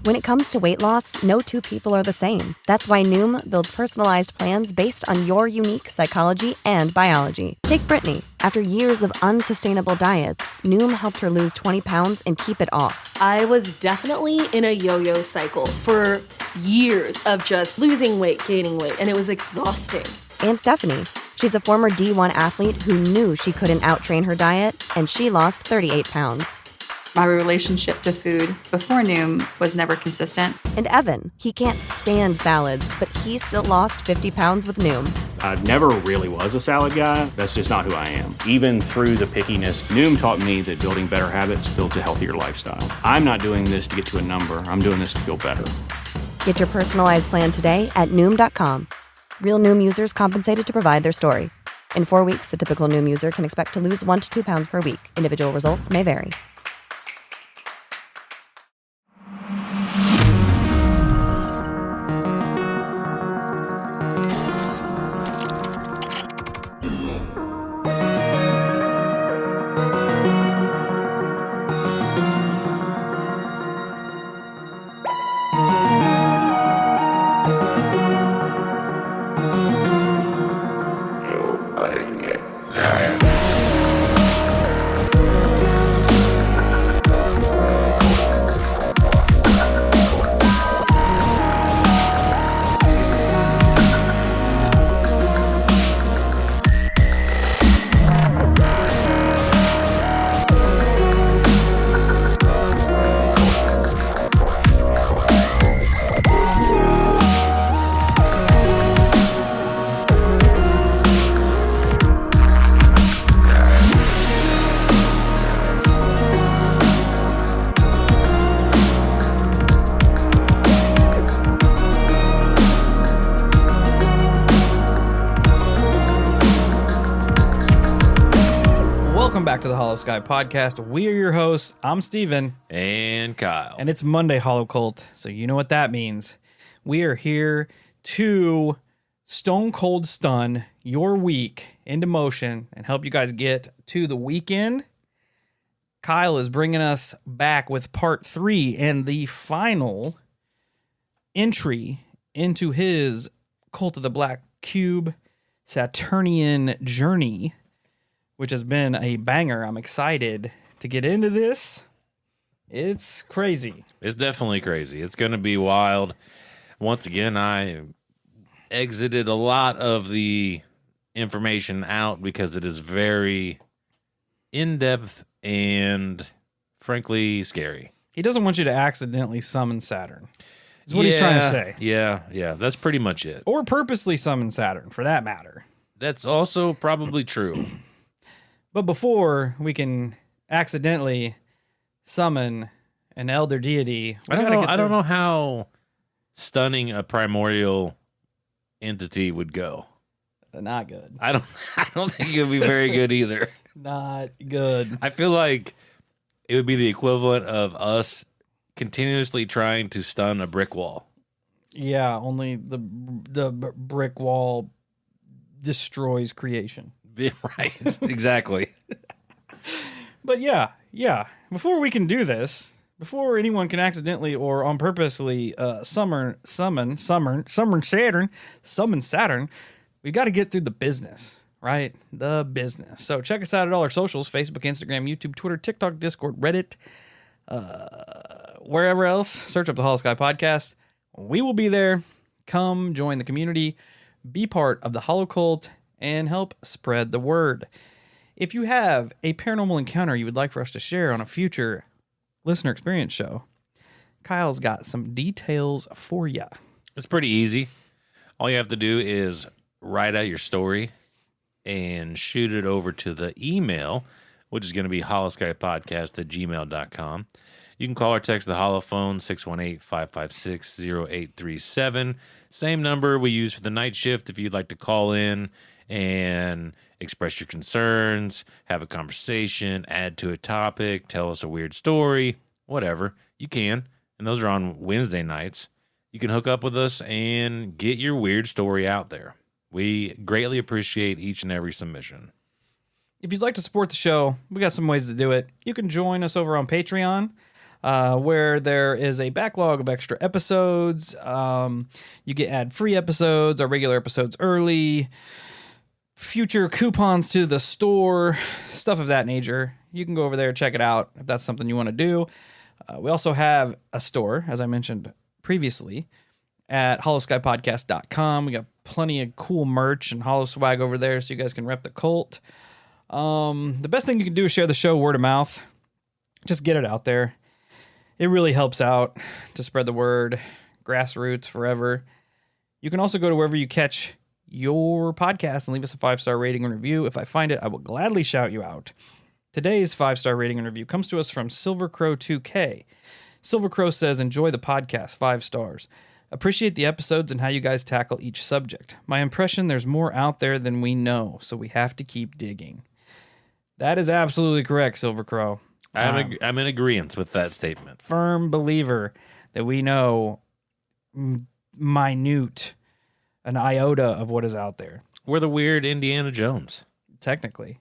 When it comes to weight loss, no two people are the same. That's why Noom builds personalized plans based on your unique psychology and biology. Take Brittany. After years of unsustainable diets, Noom helped her lose 20 pounds and keep it off. I was definitely in a yo-yo cycle for years of just losing weight, gaining weight, and it was exhausting. And Stephanie. She's a former D1 athlete who knew she couldn't out-train her diet, and she lost 38 pounds. My relationship to food before Noom was never consistent. And Evan, he can't stand salads, but he still lost 50 pounds with Noom. I never really was a salad guy. That's just not who I am. Even through the pickiness, Noom taught me that building better habits builds a healthier lifestyle. I'm not doing this to get to a number. I'm doing this to feel better. Get your personalized plan today at Noom.com. Real Noom users compensated to provide their story. In 4 weeks, the typical Noom user can expect to lose 1 to 2 pounds per week. Individual results may vary. Back to the Holosky Podcast. We are your hosts. I'm Steven. And Kyle. And it's Monday, Holocult. So you know what that means. We are here to stone cold stun your week into motion and help you guys get to the weekend. Kyle is bringing us back with part 3 and the final entry into his Cult of the Black Cube Saturnian journey, which has been a banger. I'm excited to get into this. It's crazy. It's definitely crazy. It's going to be wild. Once again, I exited a lot of the information out because it is very in-depth and, frankly, scary. He doesn't want you to accidentally summon Saturn. That's what he's trying to say. Yeah. That's pretty much it. Or purposely summon Saturn, for that matter. That's also probably true. But before we can accidentally summon an elder deity, I don't know how stunning a primordial entity would go. Not good. I don't think it would be very good either. Not good. I feel like it would be the equivalent of us continuously trying to stun a brick wall. Yeah, only the brick wall destroys creation. Right, exactly. But yeah. Before we can do this, before anyone can accidentally or on purposely summon Saturn, we got to get through the business, right? The business. So check us out at all our socials: Facebook, Instagram, YouTube, Twitter, TikTok, Discord, Reddit, wherever else. Search up the Holosky Podcast. We will be there. Come join the community, be part of the Holocult, and help spread the word. If you have a paranormal encounter you would like for us to share on a future listener experience show, Kyle's got some details for you. It's pretty easy. All you have to do is write out your story and shoot it over to the email, which is going to be holoskypodcast@gmail.com. You can call or text the holophone, 618-556-0837. Same number we use for the night shift if you'd like to call in and express your concerns, have a conversation, add to a topic, tell us a weird story, whatever. You can. And those are on Wednesday nights. You can hook up with us and get your weird story out there. We greatly appreciate each and every submission. If you'd like to support the show, we got some ways to do it. You can join us over on Patreon. where there is a backlog of extra episodes. You get ad-free episodes, our regular episodes early, future coupons to the store, stuff of that nature. You can go over there, check it out if that's something you want to do. We also have a store, as I mentioned previously, at holoskypodcast.com. We got plenty of cool merch and holo swag over there so you guys can rep the cult. The best thing you can do is share the show word of mouth. Just get it out there. It really helps out to spread the word. Grassroots forever. You can also go to wherever you catch your podcast and leave us a 5-star rating and review. If I find it, I will gladly shout you out. Today's 5-star rating and review comes to us from Silver Crow 2K. Silver Crow says, enjoy the podcast, 5 stars. Appreciate the episodes and how you guys tackle each subject. My impression, there's more out there than we know, so we have to keep digging. That is absolutely correct, Silver Crow. I'm in agreement with that statement. Firm believer that we know minute, an iota of what is out there. We're the weird Indiana Jones. Technically.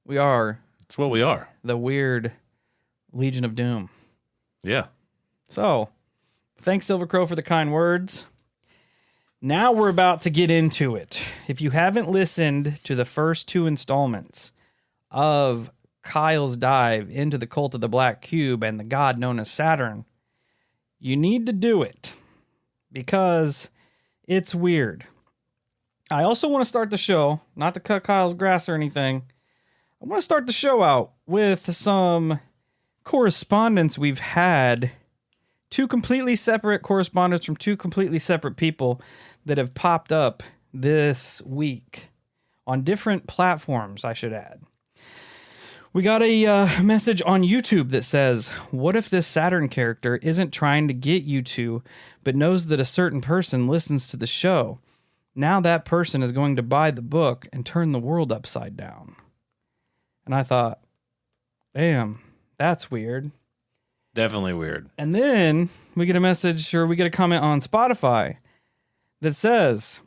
We are. That's what we are. The weird Legion of Doom. Yeah. So, thanks, Silver Crow, for the kind words. Now we're about to get into it. If you haven't listened to the first 2 installments of Kyle's dive into the cult of the Black Cube and the god known as Saturn, you need to do it because it's weird. I also want to start the show, not to cut Kyle's grass or anything. I want to start the show out with some correspondence we've had. 2 completely separate correspondence from 2 completely separate people that have popped up this week on different platforms, I should add. We got a message on YouTube that says, what if this Saturn character isn't trying to get you to, but knows that a certain person listens to the show? Now that person is going to buy the book and turn the world upside down. And I thought, damn, that's weird. Definitely weird. And then we get a message, or we get a comment on Spotify that says,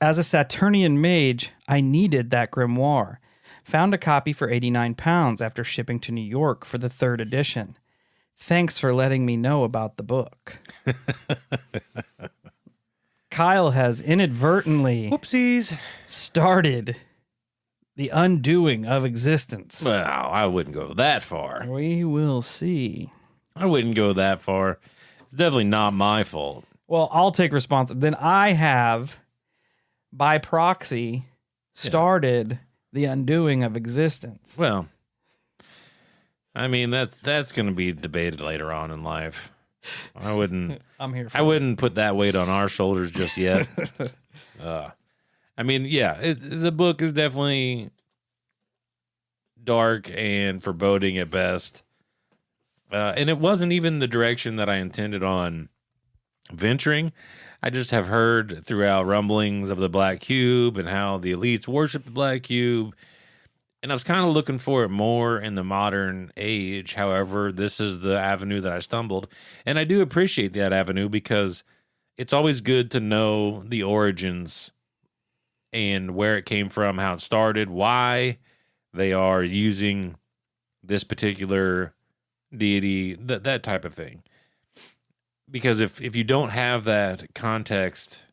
as a Saturnian mage, I needed that grimoire. Found a copy for 89 pounds after shipping to New York for the 3rd edition. Thanks for letting me know about the book. Kyle has inadvertently started the undoing of existence. Well, I wouldn't go that far. We will see. I wouldn't go that far. It's definitely not my fault. Well, I'll take responsibility. Then I have, by proxy, started the undoing of existence. Well, I mean, that's going to be debated later on in life. I wouldn't. I'm here for I wouldn't put that weight on our shoulders just yet. I mean, yeah, the book is definitely dark and foreboding at best. And it wasn't even the direction that I intended on venturing. I just have heard throughout rumblings of the Black Cube and how the elites worship the Black Cube. And I was kind of looking for it more in the modern age. However, this is the avenue that I stumbled. And I do appreciate that avenue because it's always good to know the origins and where it came from, how it started, why they are using this particular deity, that type of thing. Because if you don't have that context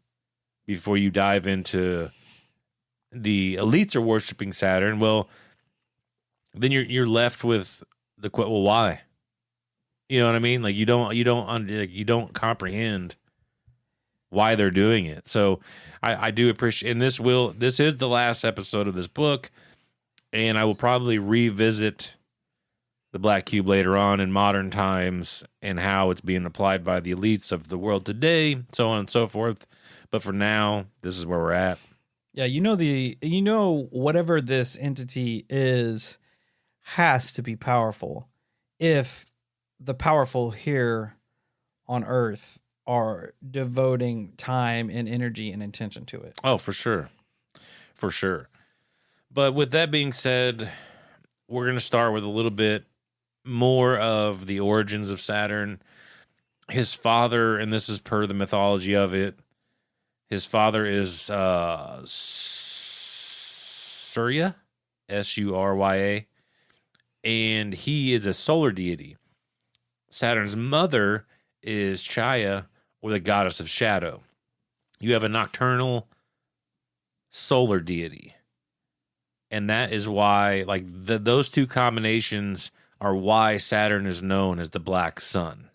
before you dive into the elites are worshiping Saturn, well, then you're left with the well, why? You know what I mean? Like you don't comprehend why they're doing it. So I do appreciate, and this is the last episode of this book, and I will probably revisit the Black Cube later on in modern times and how it's being applied by the elites of the world today, so on and so forth. But for now, this is where we're at. Yeah, whatever this entity is has to be powerful if the powerful here on Earth are devoting time and energy and intention to it. Oh, for sure. For sure. But with that being said, we're going to start with a little bit more of the origins of Saturn. His father, and this is per the mythology of it, his father is Surya, Surya, and he is a solar deity. Saturn's mother is Chaya, or the goddess of shadow. You have a nocturnal solar deity. And that is why, like, those two combinations are why Saturn is known as the Black Sun.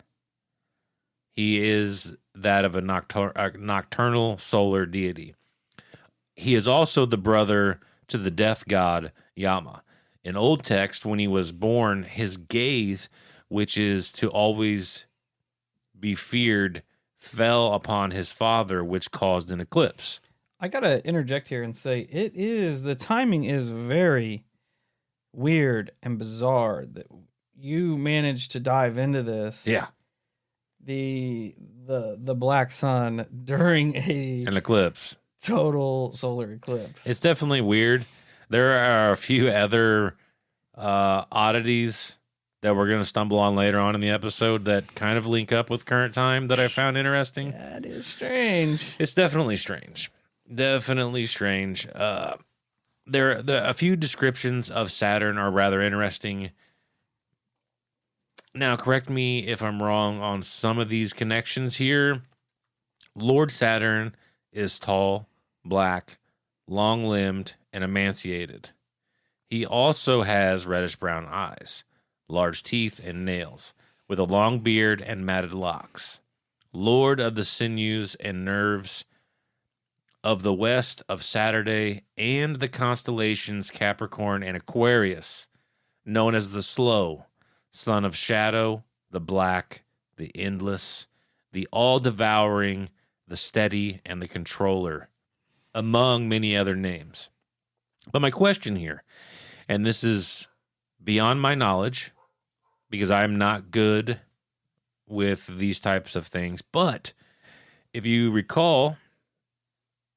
He is that of a nocturnal solar deity. He is also the brother to the death god Yama. In old text, when he was born, his gaze, which is to always be feared, fell upon his father, which caused an eclipse. I gotta interject here and say the timing is very weird and bizarre that you managed to dive into this. Yeah. The Black Sun during An eclipse. Total solar eclipse. It's definitely weird. There are a few other oddities that we're going to stumble on later on in the episode that kind of link up with current time that I found interesting. That is strange. It's definitely strange. Definitely strange. A few descriptions of Saturn are rather interesting. Now, correct me if I'm wrong on some of these connections here. Lord Saturn is tall, black, long-limbed, and emaciated. He also has reddish-brown eyes, large teeth and nails, with a long beard and matted locks. Lord of the sinews and nerves of the west of Saturday and the constellations Capricorn and Aquarius, known as the Slow, son of shadow, the black, the endless, the all-devouring, the steady, and the controller, among many other names. But my question here, and this is beyond my knowledge, because I'm not good with these types of things, but if you recall,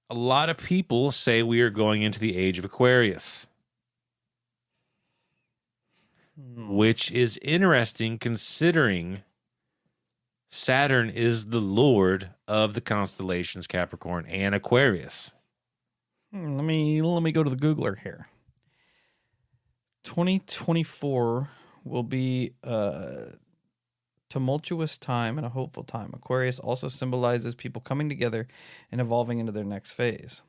a lot of people say we are going into the age of Aquarius, which is interesting considering Saturn is the lord of the constellations Capricorn and Aquarius. Let me go to the Googler here. 2024 will be a tumultuous time and a hopeful time. Aquarius also symbolizes people coming together and evolving into their next phase.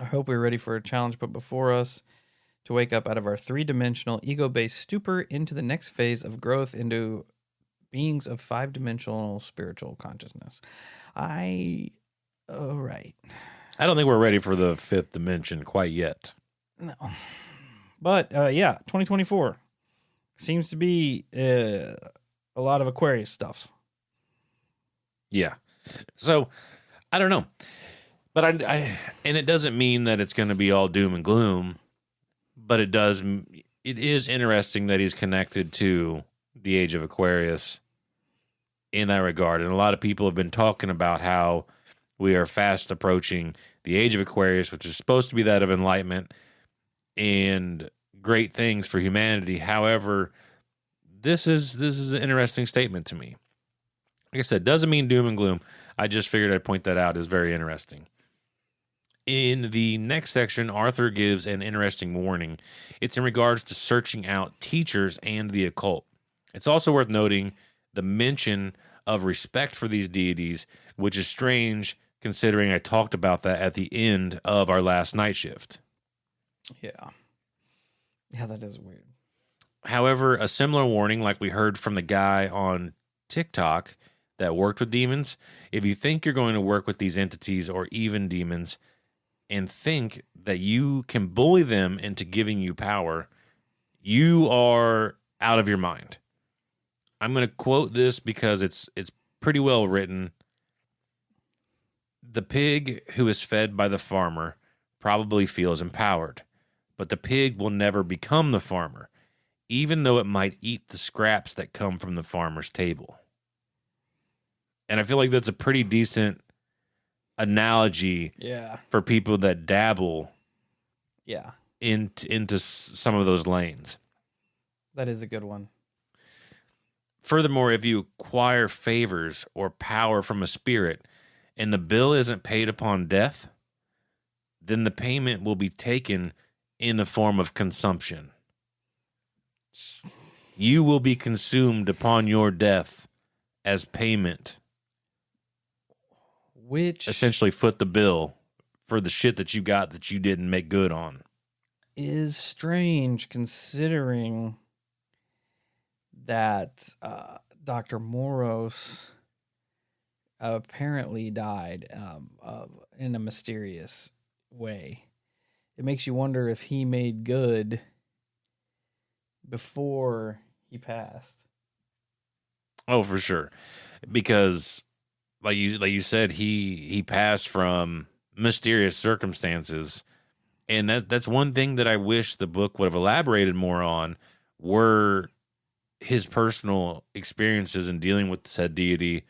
I hope we're ready for a challenge put before us to wake up out of our three-dimensional, ego-based stupor into the next phase of growth into beings of five-dimensional spiritual consciousness. Right. I don't think we're ready for the fifth dimension quite yet. No. But, 2024 seems to be a lot of Aquarius stuff. Yeah. So, I don't know. But I and it doesn't mean that it's going to be all doom and gloom, but it is interesting that he's connected to the age of Aquarius in that regard. And a lot of people have been talking about how we are fast approaching the age of Aquarius, which is supposed to be that of enlightenment and great things for humanity. However, this is an interesting statement to me. Like I said, doesn't mean doom and gloom. I just figured I'd point that out as very interesting. In the next section, Arthur gives an interesting warning. It's in regards to searching out teachers and the occult. It's also worth noting the mention of respect for these deities, which is strange considering I talked about that at the end of our last night shift. Yeah. Yeah, that is weird. However, a similar warning, like we heard from the guy on TikTok that worked with demons, if you think you're going to work with these entities or even demons and think that you can bully them into giving you power, you are out of your mind. I'm going to quote this because it's pretty well written. The pig who is fed by the farmer probably feels empowered, but the pig will never become the farmer, even though it might eat the scraps that come from the farmer's table. And I feel like that's a pretty decent analogy for people that dabble into some of those lanes. That is a good one. Furthermore, if you acquire favors or power from a spirit and the bill isn't paid upon death, then the payment will be taken in the form of consumption. You will be consumed upon your death as payment. Which Essentially foot the bill for the shit that you got that you didn't make good on. is strange considering that Dr. Moros apparently died in a mysterious way. It makes you wonder if he made good before he passed. Oh, for sure. Because like you said, he passed from mysterious circumstances. And that's one thing that I wish the book would have elaborated more on, were his personal experiences in dealing with said deity.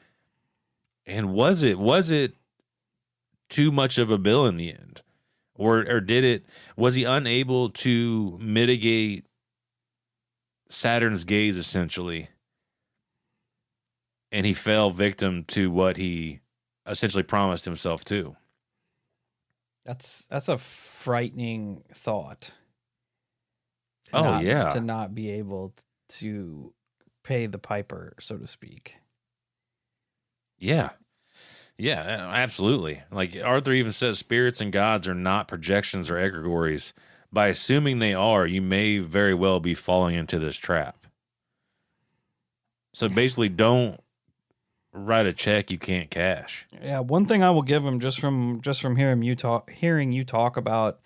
And was it too much of a bill in the end? Or was he unable to mitigate Saturn's gaze, essentially? And he fell victim to what he essentially promised himself to. That's a frightening thought. Yeah. To not be able to pay the piper, so to speak. Yeah. Yeah, absolutely. Like Arthur even says, spirits and gods are not projections or egregories. By assuming they are, you may very well be falling into this trap. So basically, don't write a check you can't cash. Yeah, one thing I will give him just from hearing you talk about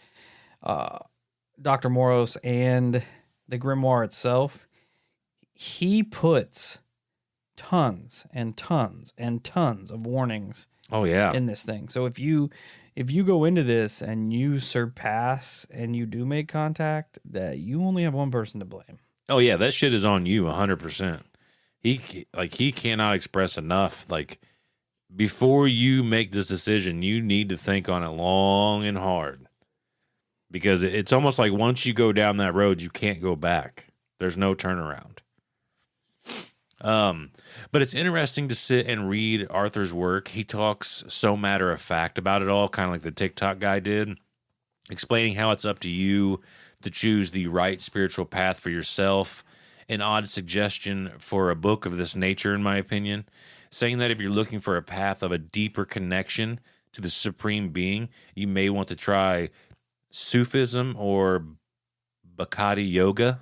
Dr. Moros and the grimoire itself, he puts tons and tons and tons of warnings in this thing. So if you go into this and you surpass and you do make contact, that you only have one person to blame. Oh yeah, that shit is on you 100%. He cannot express enough. Like, before you make this decision, you need to think on it long and hard, because it's almost like once you go down that road, you can't go back. There's no turnaround. But it's interesting to sit and read Arthur's work. He talks so matter of fact about it all, kind of like the TikTok guy did, explaining how it's up to you to choose the right spiritual path for yourself. An odd suggestion for a book of this nature, in my opinion, saying that if you're looking for a path of a deeper connection to the supreme being, you may want to try Sufism or Bhakti yoga,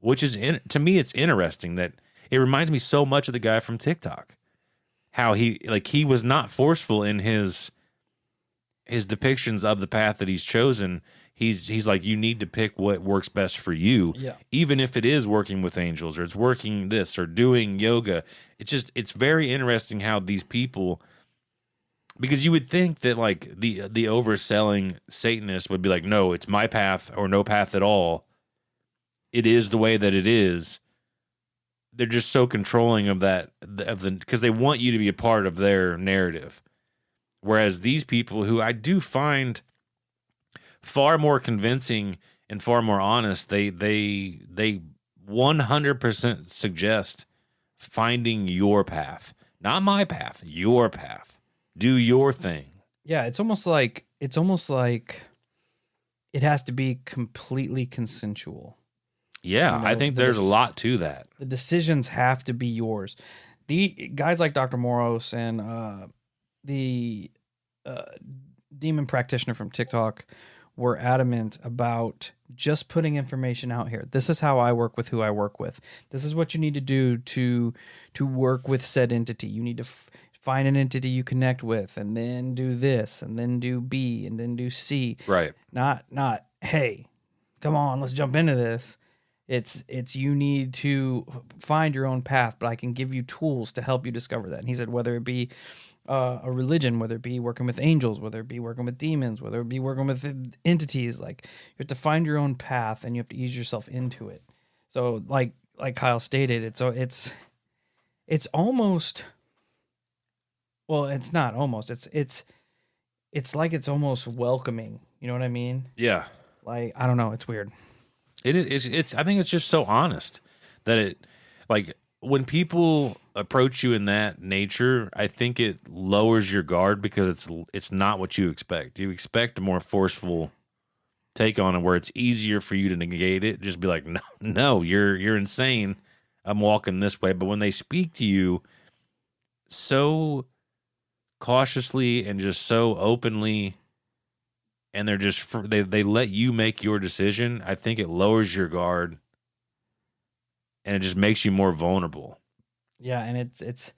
which is, to me, it's interesting that it reminds me so much of the guy from TikTok. How he was not forceful in his depictions of the path that he's chosen. He's like, you need to pick what works best for you, even if it is working with angels or it's working this or doing yoga. It's very interesting how these people, because you would think that like the overselling Satanist would be like, no, it's my path or no path at all. It is the way that it is. They're just so controlling of that, because they want you to be a part of their narrative. Whereas these people, who I do find far more convincing and far more honest, they 100% suggest finding your path, not my path, your path. Do your thing. Yeah, it's almost like it has to be completely consensual. Yeah, I think there's a lot to that. The decisions have to be yours. The guys like Dr. Moros and the demon practitioner from TikTok were adamant about just putting information out here. This is how I work with who I work with. This is what you need to do to work with said entity. You need to find an entity you connect with, and then do this, and then do B, and then do C. Right. Not hey, come on, let's jump into this. It's you need to find your own path, but I can give you tools to help you discover that. And he said, whether it be a religion, whether it be working with angels, whether it be working with demons, whether it be working with entities, like, you have to find your own path and you have to ease yourself into it. So like Kyle stated, it's almost, well, it's not almost, it's like it's almost welcoming. You know what I mean? Yeah. Like, I don't know. It's weird. It's I think it's just so honest that it, like, when people approach you in that nature, I think it lowers your guard, because it's not what you expect. You expect a more forceful take on it where it's easier for you to negate it. Just be like, no, you're insane. I'm walking this way. But when they speak to you so cautiously and just so openly, and they're just they let you make your decision, I think it lowers your guard and it just makes you more vulnerable. Yeah, and it's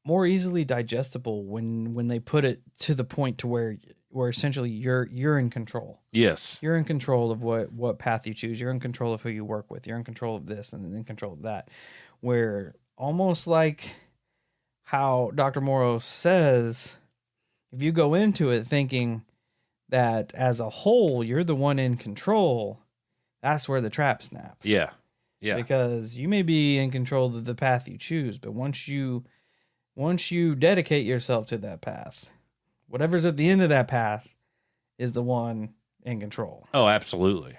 more easily digestible when they put it to the point to where essentially you're in control. Yes. You're in control of what path you choose. You're in control of who you work with. You're in control of this and in control of that. Where almost like how Dr. Morrow says, if you go into it thinking that as a whole you're the one in control, that's where the trap snaps. Yeah. Yeah. Because you may be in control of the path you choose, but once you dedicate yourself to that path, whatever's at the end of that path is the one in control. Oh, absolutely.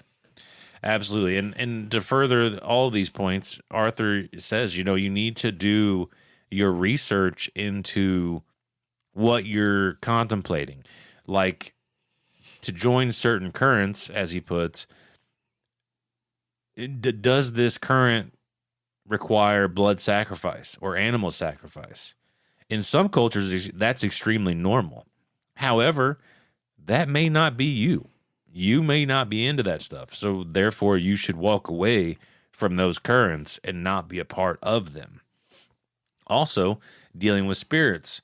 Absolutely. And to further all of these points, Arthur says, you need to do your research into what you're contemplating. Like, to join certain currents, as he puts, does this current require blood sacrifice or animal sacrifice? In some cultures, that's extremely normal. However, that may not be you. You may not be into that stuff. So therefore, you should walk away from those currents and not be a part of them. Also, dealing with spirits,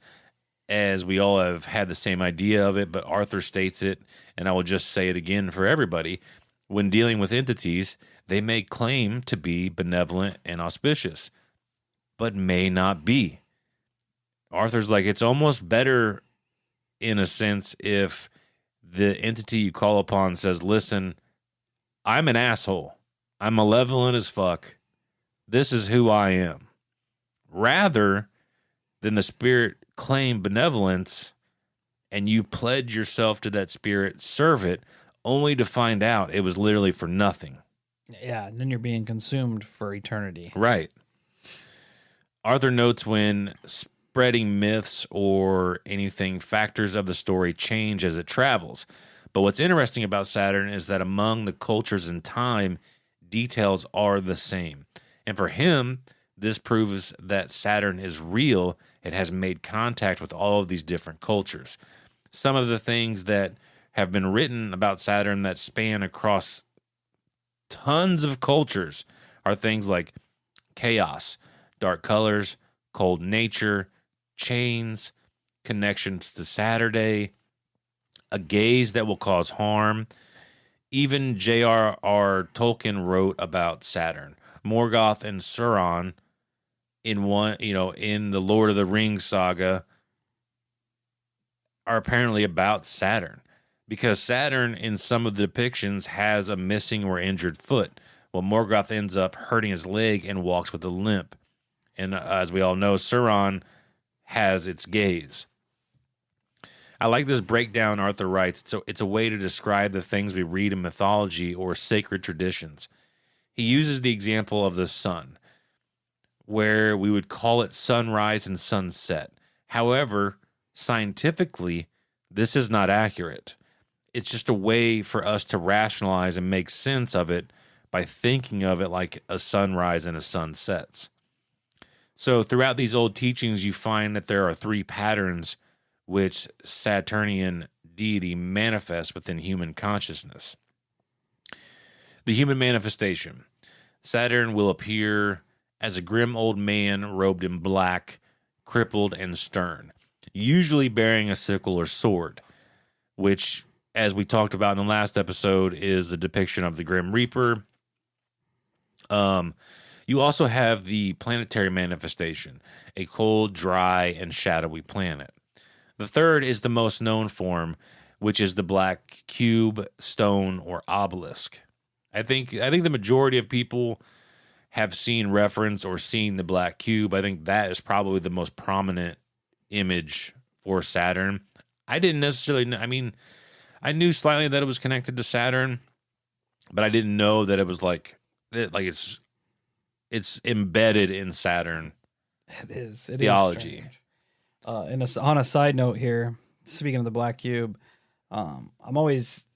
as we all have had the same idea of it, but Arthur states it, and I will just say it again for everybody. When dealing with entities, they may claim to be benevolent and auspicious, but may not be. Arthur's like, it's almost better in a sense if the entity you call upon says, listen, I'm an asshole. I'm malevolent as fuck. This is who I am. Rather than the spirit claim benevolence and you pledge yourself to that spirit, serve it, only to find out it was literally for nothing. Yeah, and then you're being consumed for eternity. Right. Arthur notes when spreading myths or anything, factors of the story change as it travels. But what's interesting about Saturn is that among the cultures and time, details are the same. And for him, this proves that Saturn is real. It has made contact with all of these different cultures. Some of the things that have been written about Saturn that span across tons of cultures are things like chaos, dark colors, cold nature, chains, connections to Saturday, a gaze that will cause harm. Even J.R.R. Tolkien wrote about Saturn. Morgoth and Sauron in the Lord of the Rings saga are apparently about Saturn, because Saturn in some of the depictions has a missing or injured foot. Well, Morgoth ends up hurting his leg and walks with a limp. And as we all know, Sauron has its gaze. I like this breakdown Arthur writes. So it's a way to describe the things we read in mythology or sacred traditions. He uses the example of the sun, where we would call it sunrise and sunset. However, scientifically, this is not accurate. It's just a way for us to rationalize and make sense of it by thinking of it like a sunrise and a sunset. So throughout these old teachings, you find that there are three patterns which Saturnian deity manifests within human consciousness. The human manifestation. Saturn will appear as a grim old man robed in black, crippled and stern, usually bearing a sickle or sword, which, as we talked about in the last episode, is the depiction of the Grim Reaper. You also have the planetary manifestation, a cold, dry, and shadowy planet. The third is the most known form, which is the black cube, stone, or obelisk. I think the majority of people have seen reference or seen the black cube. I think that is probably the most prominent image for Saturn. I didn't necessarily know. I mean, I knew slightly that it was connected to Saturn, but I didn't know that it was like it's embedded in Saturn. It is theology. And on a side note here, speaking of the black cube, I'm always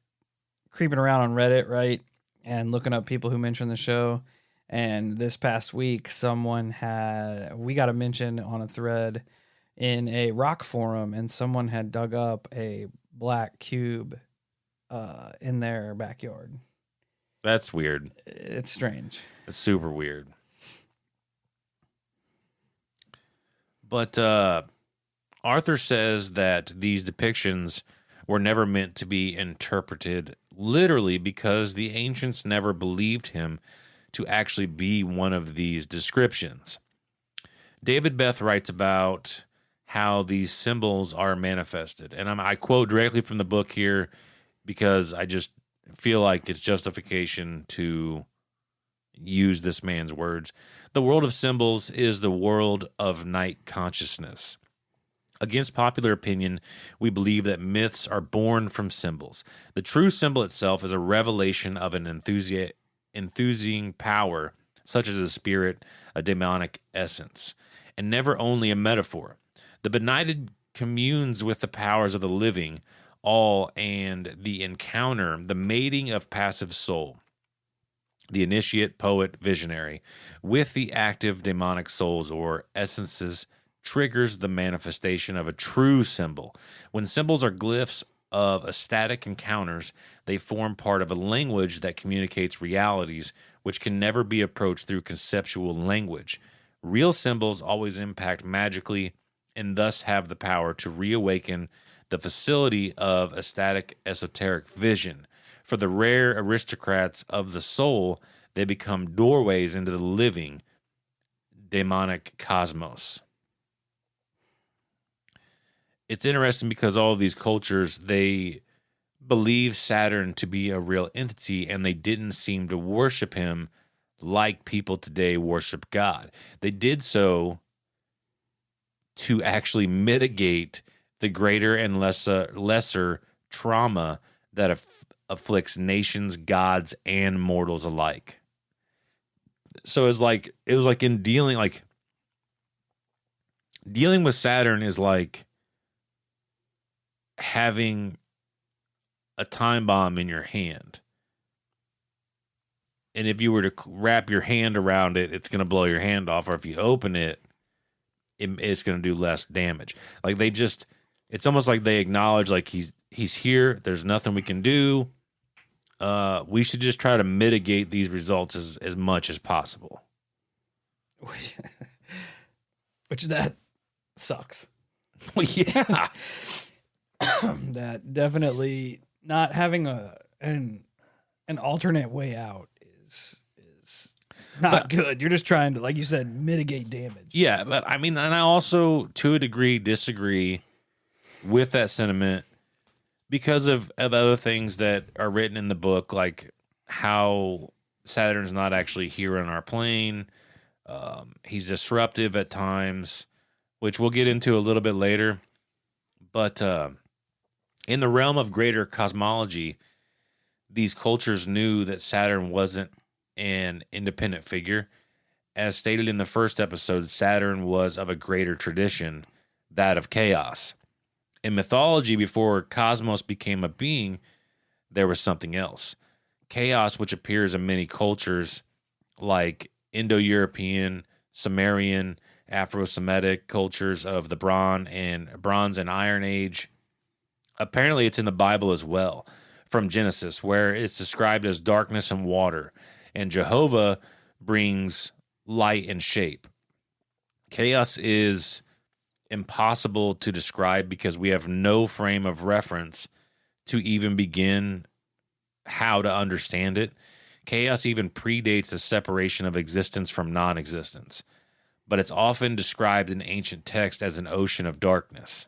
creeping around on Reddit, right, and looking up people who mentioned the show. And this past week, we got a mention on a thread in a rock forum, and someone had dug up a black cube in their backyard. That's weird. It's strange. It's super weird. But Arthur says that these depictions were never meant to be interpreted literally because the ancients never believed him to actually be one of these descriptions. David Beth writes about how these symbols are manifested. And I quote directly from the book here because I just feel like it's justification to use this man's words. The world of symbols is the world of night consciousness. Against popular opinion, we believe that myths are born from symbols. The true symbol itself is a revelation of an enthusing power, such as a spirit, a demonic essence, and never only a metaphor. The benighted communes with the powers of the living, all, and the encounter, the mating of passive soul, the initiate, poet, visionary, with the active demonic souls or essences, triggers the manifestation of a true symbol. When symbols are glyphs of ecstatic encounters, they form part of a language that communicates realities which can never be approached through conceptual language. Real symbols always impact magically and thus have the power to reawaken the facility of ecstatic esoteric vision. For the rare aristocrats of the soul, they become doorways into the living demonic cosmos. It's interesting because all of these cultures, they believe Saturn to be a real entity, and they didn't seem to worship him like people today worship God. They did so to actually mitigate the greater and lesser trauma that afflicts nations, gods, and mortals alike. So it was like in dealing with Saturn is like having a time bomb in your hand. And if you were to wrap your hand around it, it's going to blow your hand off. Or if you open it, it's going to do less damage. Like it's almost like they acknowledge like he's here. There's nothing we can do. We should just try to mitigate these results as much as possible. Which that sucks. Well, yeah. That definitely not having an alternate way out is not good. You're just trying to, like you said, mitigate damage. Yeah, but I mean, and I also, to a degree, disagree with that sentiment because of other things that are written in the book, like how Saturn's not actually here on our plane. He's disruptive at times, which we'll get into a little bit later. But in the realm of greater cosmology, these cultures knew that Saturn wasn't an independent figure. As stated in the first episode, Saturn was of a greater tradition, that of chaos. In mythology, before cosmos became a being, there was something else. Chaos, which appears in many cultures like Indo-European, Sumerian, Afro-Semitic cultures of the Bronze and Iron Age. Apparently, it's in the Bible as well, from Genesis, where it's described as darkness and water, and Jehovah brings light and shape. Chaos is impossible to describe because we have no frame of reference to even begin how to understand it. Chaos even predates the separation of existence from non-existence, but it's often described in ancient text as an ocean of darkness.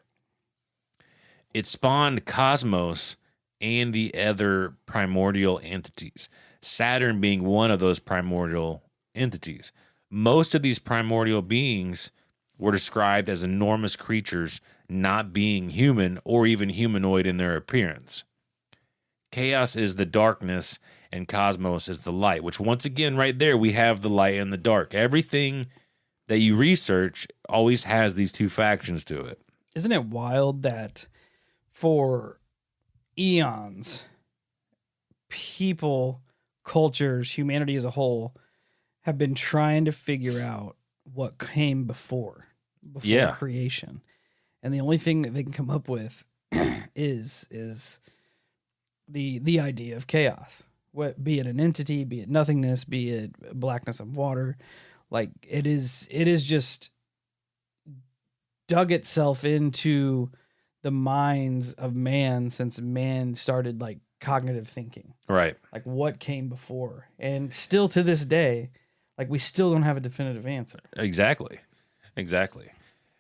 It spawned cosmos and the other primordial entities, Saturn being one of those primordial entities. Most of these primordial beings were described as enormous creatures, not being human or even humanoid in their appearance. Chaos is the darkness and cosmos is the light, which once again, right there, we have the light and the dark. Everything that you research always has these two factions to it. Isn't it wild that for eons, people, cultures, humanity as a whole have been trying to figure out what came before creation. And the only thing that they can come up with is the idea of chaos. What, be it an entity, be it nothingness, be it blackness of water, like it is just dug itself into the minds of man since man started like cognitive thinking. Right. Like what came before. And still to this day, like we still don't have a definitive answer. Exactly.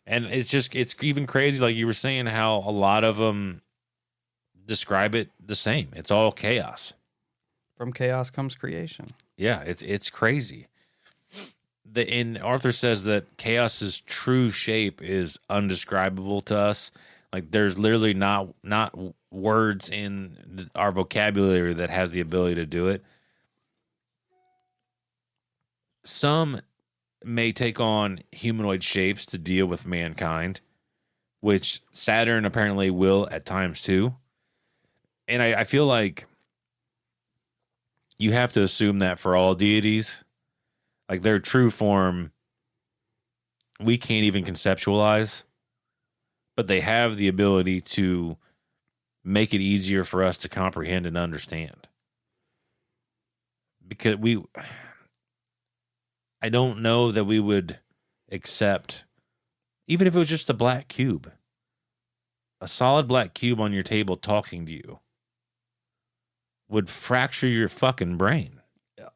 And it's even crazy, like you were saying, how a lot of them describe it the same. It's all chaos. From chaos comes creation. Yeah, it's crazy. And Arthur says that chaos's true shape is undescribable to us. Like there's literally not words in our vocabulary that has the ability to do it. Some may take on humanoid shapes to deal with mankind, which Saturn apparently will at times too. And I feel like you have to assume that for all deities, like their true form, we can't even conceptualize, but they have the ability to make it easier for us to comprehend and understand. Because I don't know that we would accept, even if it was just a black cube, a solid black cube on your table talking to you would fracture your fucking brain. Yeah.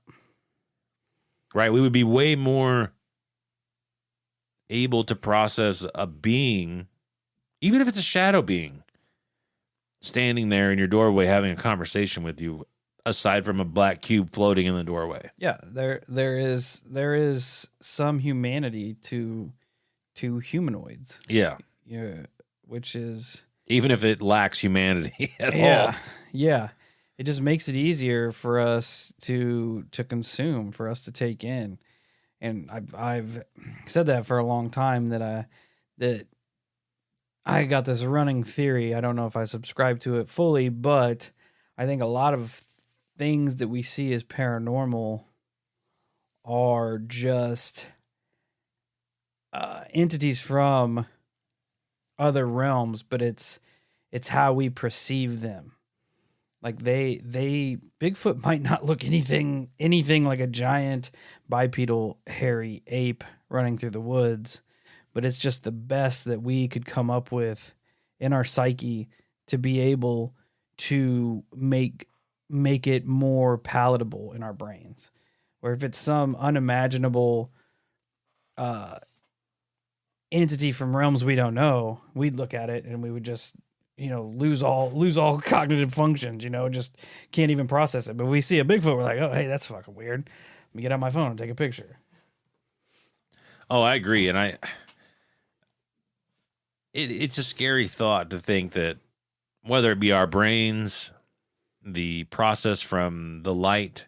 Right? We would be way more able to process a being, even if it's a shadow being, standing there in your doorway having a conversation with you, aside from a black cube floating in the doorway. Yeah, there is some humanity to humanoids. Yeah. Yeah, which is even if it lacks humanity at all. Yeah. It just makes it easier for us to consume, for us to take in. And I've said that for a long time that I got this running theory. I don't know if I subscribe to it fully, but I think a lot of things that we see as paranormal are just entities from other realms, but it's how we perceive them. Like Bigfoot might not look anything like a giant bipedal hairy ape running through the woods, but it's just the best that we could come up with in our psyche to be able to make it more palatable in our brains. Or if it's some unimaginable entity from realms we don't know, we'd look at it and we would just, lose all cognitive functions, just can't even process it. But if we see a Bigfoot, we're like, oh, hey, that's fucking weird. Let me get out my phone and take a picture. Oh, I agree. And it's a scary thought to think that whether it be our brains, the process from the light,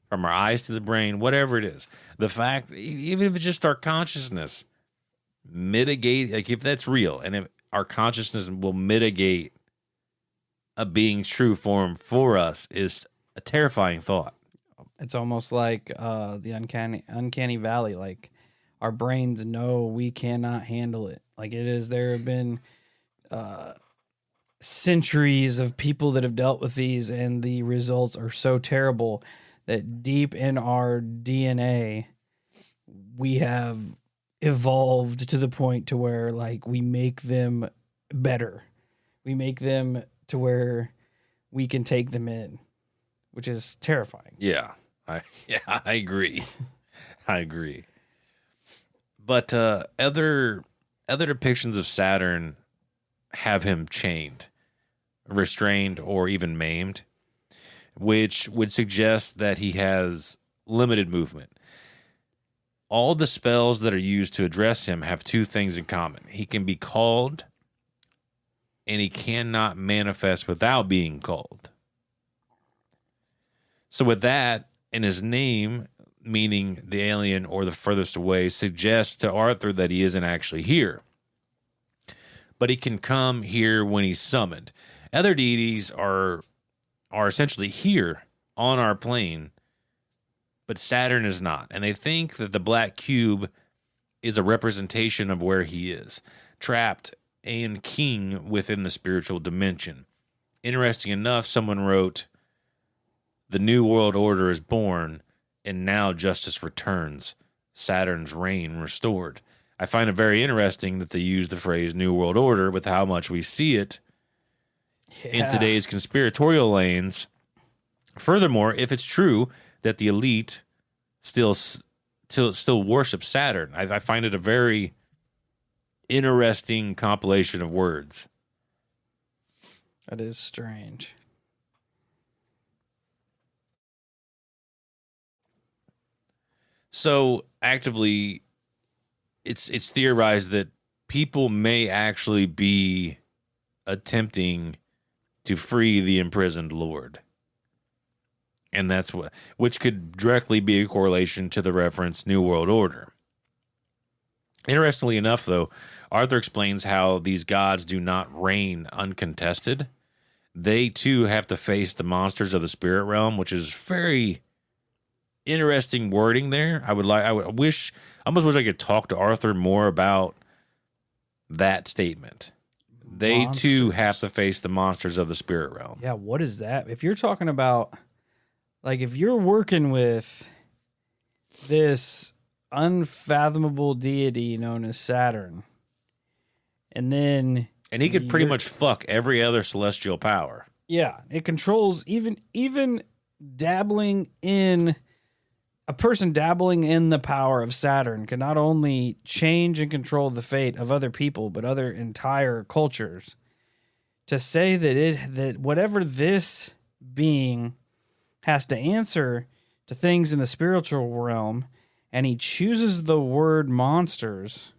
from our eyes to the brain, whatever it is, the fact, even if it's just our consciousness, mitigate, like if that's real and if our consciousness will mitigate a being's true form for us is a terrifying thought. It's almost like the uncanny valley. Like our brains know we cannot handle it. Like there have been centuries of people that have dealt with these, and the results are so terrible that deep in our DNA, we have evolved to the point to where like we make them better. We make them to where we can take them in, which is terrifying. Yeah, I agree. I agree. But other depictions of Saturn have him chained, restrained, or even maimed, which would suggest that he has limited movement. All the spells that are used to address him have two things in common. He can be called, and he cannot manifest without being called. So with that, in his name, meaning the alien or the furthest away, suggests to Arthur that he isn't actually here. But he can come here when he's summoned. Other deities are are essentially here on our plane, but Saturn is not. And they think that the black cube is a representation of where he is, trapped and king within the spiritual dimension. Interesting enough, someone wrote, "The New World Order is born, and now justice returns. Saturn's reign restored." I find it very interesting that they use the phrase New World Order with how much we see it in today's conspiratorial lanes. Furthermore, if it's true that the elite still worship Saturn, I find it a very interesting compilation of words. That is strange. So actively, it's theorized that people may actually be attempting to free the imprisoned Lord. And that's which could directly be a correlation to the reference New World Order. Interestingly enough, though, Arthur explains how these gods do not reign uncontested. They too have to face the monsters of the spirit realm, which is very interesting wording there. I almost wish I could talk to Arthur more about that statement. They too have to face the monsters of the spirit realm. Yeah, what is that? If you're talking about, like, if you're working with this unfathomable deity known as Saturn, and he could pretty much fuck every other celestial power. Yeah, it controls even dabbling in a person dabbling in the power of Saturn can not only change and control the fate of other people, but other entire cultures. To say that whatever this being has to answer to things in the spiritual realm, and he chooses the word monsters,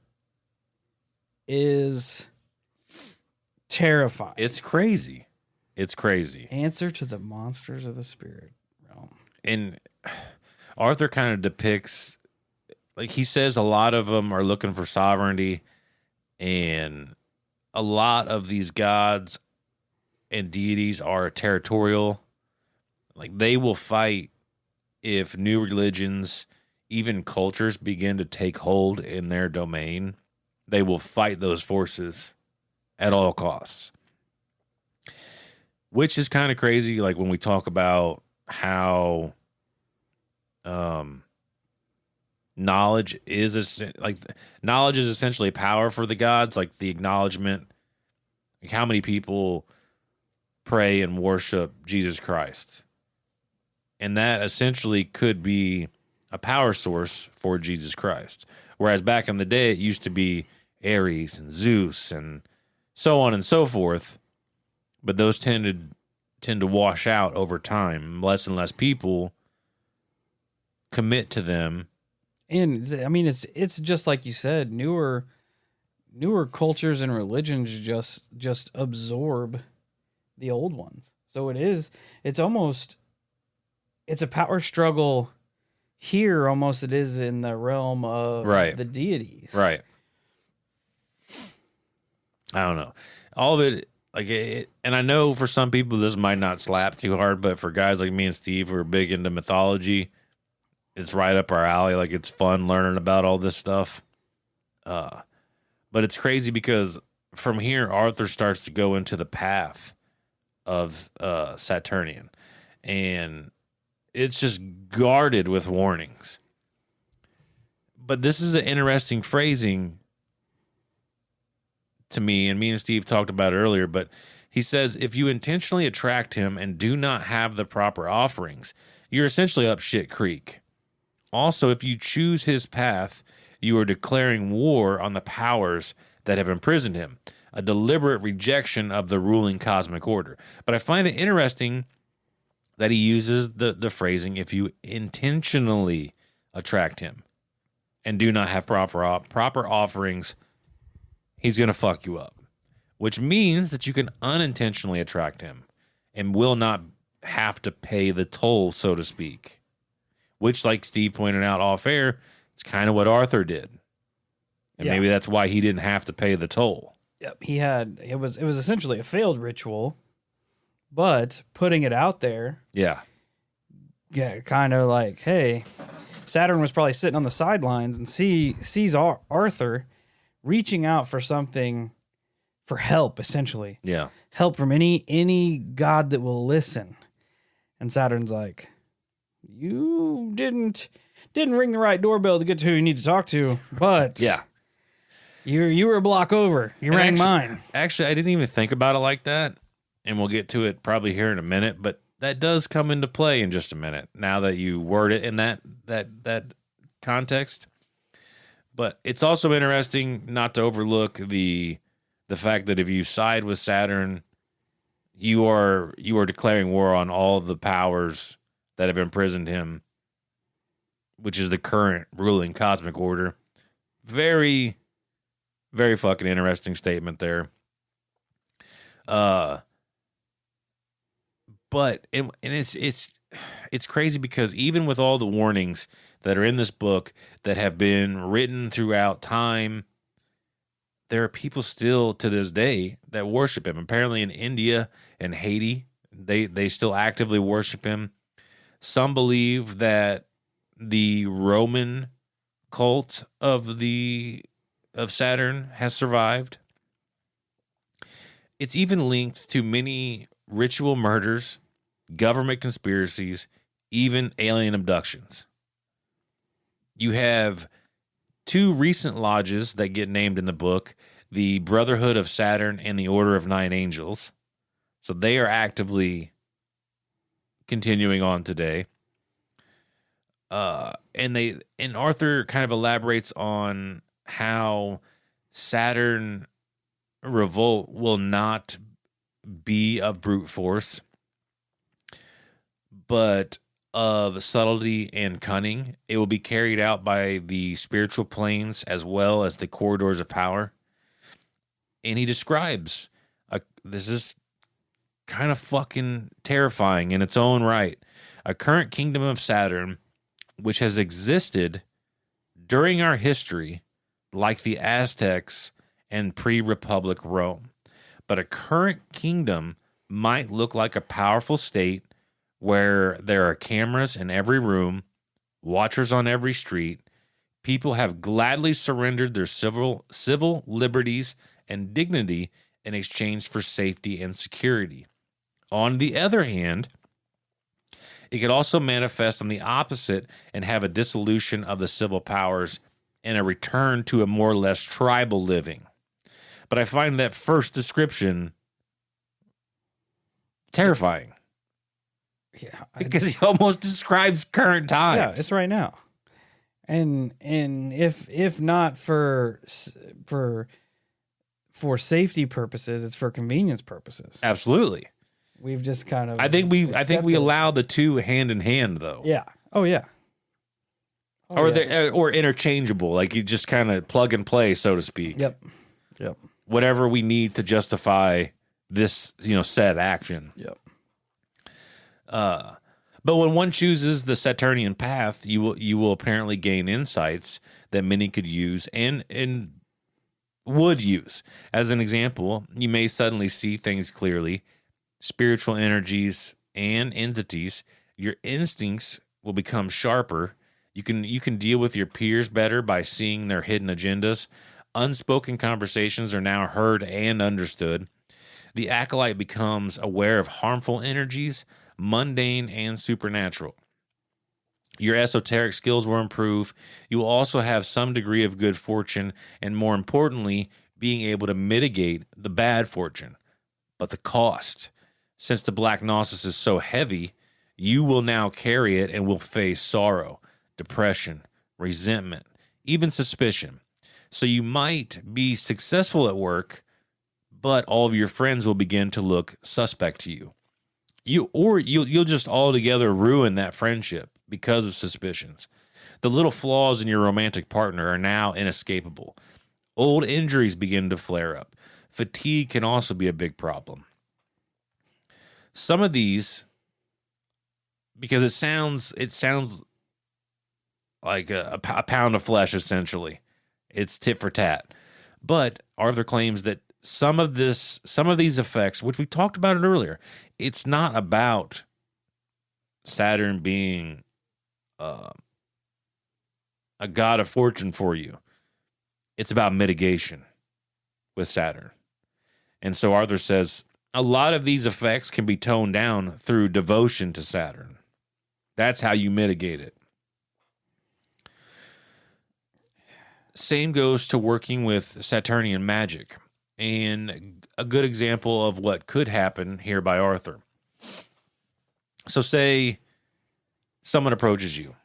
is terrifying. It's crazy. It's crazy. Answer to the monsters of the spirit realm. And Arthur kind of depicts, like, he says a lot of them are looking for sovereignty, and a lot of these gods and deities are territorial. Like, they will fight if new religions, even cultures, begin to take hold in their domain. They will fight those forces at all costs. Which is kind of crazy, like, when we talk about how knowledge is essentially power for the gods, like the acknowledgement, like how many people pray and worship Jesus Christ. And that essentially could be a power source for Jesus Christ. Whereas back in the day, it used to be Ares and Zeus and so on and so forth. But those tend to wash out over time. Less and less people commit to them. And I mean, it's just like you said, newer cultures and religions just absorb the old ones. So it's a power struggle here, almost it is in the realm of the deities. Right. I don't know. All of it, like, and I know for some people this might not slap too hard, but for guys like me and Steve who are big into mythology, it's right up our alley. Like, it's fun learning about all this stuff. But it's crazy because from here, Arthur starts to go into the path of Saturnian, and it's just guarded with warnings. But this is an interesting phrasing to me, and me and Steve talked about it earlier, but he says, if you intentionally attract him and do not have the proper offerings, you're essentially up shit creek. Also, if you choose his path, you are declaring war on the powers that have imprisoned him, a deliberate rejection of the ruling cosmic order. But I find it interesting that he uses the phrasing, if you intentionally attract him and do not have proper offerings, he's going to fuck you up, which means that you can unintentionally attract him and will not have to pay the toll, so to speak, which, like Steve pointed out off air, it's kind of what Arthur did. And maybe that's why he didn't have to pay the toll. Yep. It was essentially a failed ritual, but putting it out there, Yeah. kind of like, hey, Saturn was probably sitting on the sidelines and sees Arthur reaching out for something, for help, essentially. Yeah. Help from any god that will listen. And Saturn's like, you didn't ring the right doorbell to get to who you need to talk to, but Yeah. you were a block over. You And rang mine. Actually, I didn't even think about it like that, and we'll get to it probably here in a minute, but that does come into play in just a minute now that you word it in that context. But it's also interesting not to overlook the fact that if you side with Saturn, you are declaring war on all of the powers that have imprisoned him, which is the current ruling cosmic order. Very, very fucking interesting statement there. But it's crazy because even with all the warnings that are in this book that have been written throughout time, there are people still to this day that worship him. Apparently in India and Haiti, they still actively worship him. Some believe that the Roman cult of Saturn has survived. It's even linked to many ritual murders, government conspiracies, even alien abductions. You have 2 recent lodges that get named in the book, the Brotherhood of Saturn and the Order of Nine Angels. So they are actively continuing on today. And Arthur kind of elaborates on how Saturn revolt will not be of brute force, but of subtlety and cunning. It will be carried out by the spiritual planes as well as the corridors of power. And he describes, this is kind of fucking terrifying in its own right, a current kingdom of Saturn, which has existed during our history like the Aztecs and pre-Republic Rome. But a current kingdom might look like a powerful state where there are cameras in every room, watchers on every street. People have gladly surrendered their civil liberties and dignity in exchange for safety and security. On the other hand, it could also manifest on the opposite and have a dissolution of the civil powers and a return to a more or less tribal living. But I find that first description terrifying. Yeah, Because he almost describes current times. Yeah, it's right now. And if not for safety purposes, it's for convenience purposes. Absolutely. We've just kind of I think we allow the two hand in hand though. Yeah. Oh yeah. Or or interchangeable, like you just kind of plug and play, so to speak. Yep. Whatever we need to justify this, said action. Yep. But when one chooses the Saturnian path, you will apparently gain insights that many could use and would use. As an example, you may suddenly see things clearly, spiritual energies and entities. Your instincts will become sharper. You can deal with your peers better by seeing their hidden agendas. Unspoken conversations are now heard and understood. The acolyte becomes aware of harmful energies, mundane and supernatural. Your esoteric skills will improve. You will also have some degree of good fortune, and more importantly, being able to mitigate the bad fortune. But the cost, since the black gnosis is so heavy, you will now carry it and will face sorrow, depression, resentment, even suspicion. So you might be successful at work, but all of your friends will begin to look suspect to you. You'll just altogether ruin that friendship because of suspicions. The little flaws in your romantic partner are now inescapable. Old injuries begin to flare up. Fatigue can also be a big problem. Some of these, because it sounds like a pound of flesh, essentially. It's tit for tat. But Arthur claims that some of these effects, which we talked about it earlier, it's not about Saturn being a god of fortune for you. It's about mitigation with Saturn. And so Arthur says a lot of these effects can be toned down through devotion to Saturn. That's how you mitigate it. Same goes to working with Saturnian magic. And a good example of what could happen here by Arthur. So say someone approaches you.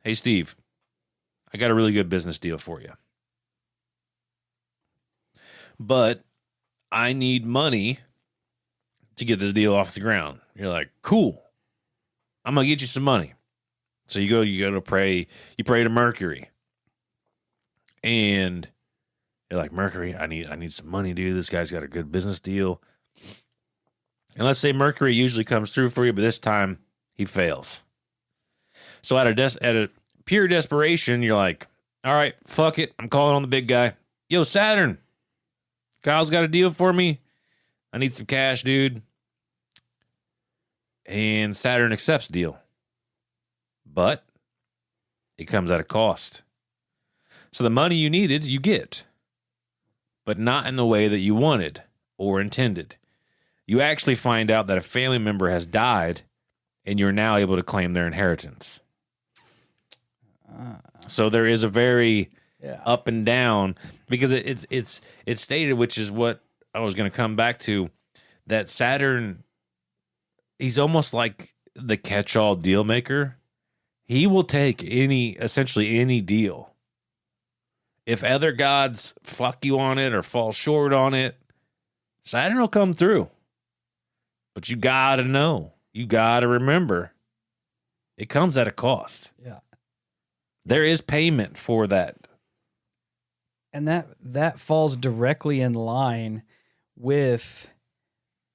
Hey, Steve, I got a really good business deal for you. But I need money to get this deal off the ground. You're like, cool. I'm going to get you some money. So you go to pray. You pray to Mercury. And you're like, Mercury, I need some money, dude. This guy's got a good business deal. And let's say Mercury usually comes through for you, but this time he fails. So at a pure desperation, you're like, all right, fuck it. I'm calling on the big guy. Yo, Saturn. Kyle's got a deal for me. I need some cash, dude. And Saturn accepts the deal. But it comes at a cost. So the money you needed, you get. But not in the way that you wanted or intended. You actually find out that a family member has died and you're now able to claim their inheritance. So there is a very up and down, because it's stated, which is what I was going to come back to, that Saturn, he's almost like the catch-all deal maker. He will take essentially any deal. If other gods fuck you on it or fall short on it, Saturn will come through. But you got to know, you got to remember, it comes at a cost. Yeah. There is payment for that. And that falls directly in line with